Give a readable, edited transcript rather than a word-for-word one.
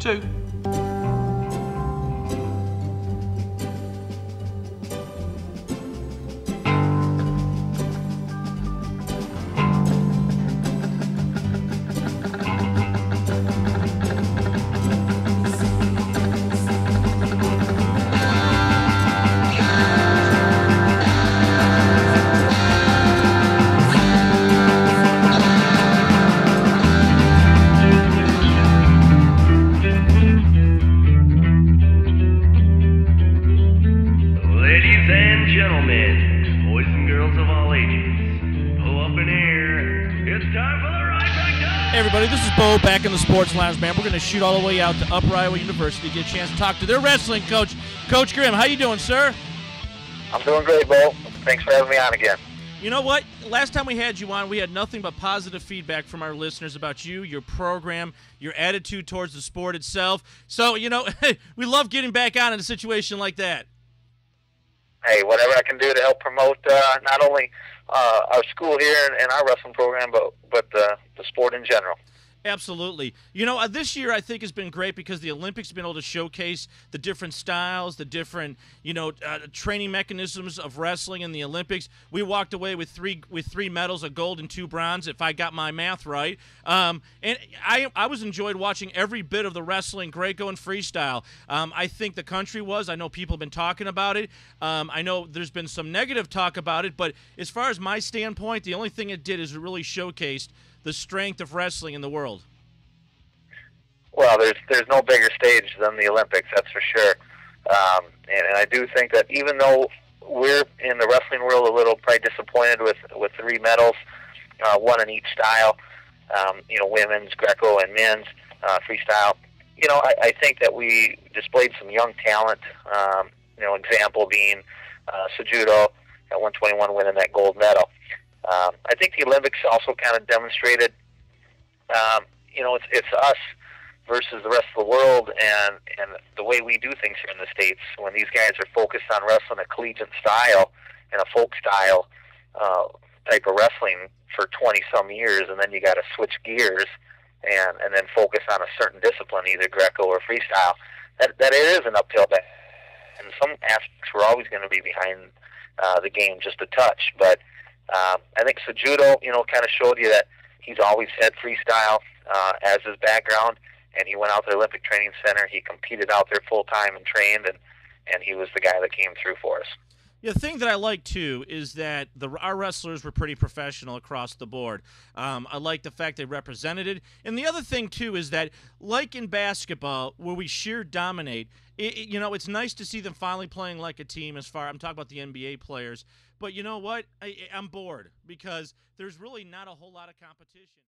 2. Ladies and gentlemen, boys and girls of all ages, pull up in here. It's time for the Right Back Time! Hey everybody, this is Bo back in the Sports Lounge, man. We're going to shoot all the way out to Upper Iowa University to get a chance to talk to their wrestling coach, Coach Grimm. How you doing, sir? I'm doing great, Bo. Thanks for having me on again. You know what? Last time we had you on, we had nothing but positive feedback from our listeners about you, your program, your attitude towards the sport itself. So, you know, we love getting back on in a situation like that. Hey, whatever I can do to help promote not only our school here and our wrestling program, but the sport in general. Absolutely. You know, this year I think has been great because the Olympics have been able to showcase the different styles, the different, training mechanisms of wrestling in the Olympics. We walked away with three medals, a gold and 2 bronze, if I got my math right. And I was enjoyed watching every bit of the wrestling, Greco and freestyle. I think the country was. I know people have been talking about it. I know there's been some negative talk about it, but as far as my standpoint, the only thing it did is it really showcased the strength of wrestling in the world. Well, there's no bigger stage than the Olympics, that's for sure. And I do think that even though we're in the wrestling world a little probably disappointed with 3 medals, 1 in each style, women's, Greco, and men's freestyle. I think that we displayed some young talent. Example being Sujudo at 121 winning that gold medal. I think the Olympics also kind of demonstrated, it's us versus the rest of the world and the way we do things here in the States. When these guys are focused on wrestling a collegiate style and a folk style type of wrestling for 20-some years, and then you got to switch gears and then focus on a certain discipline, either Greco or freestyle, that it is an uphill battle. In some aspects, we're always going to be behind the game just a touch, but I think Sujudo, kind of showed you that he's always had freestyle as his background, and he went out to the Olympic Training Center. He competed out there full-time and trained, and he was the guy that came through for us. Yeah, the thing that I like, too, is that our wrestlers were pretty professional across the board. I like the fact they represented it. And the other thing, too, is that, like in basketball, where we sheer dominate, it's nice to see them finally playing like a team I'm talking about the NBA players. But you know what? I'm bored because there's really not a whole lot of competition.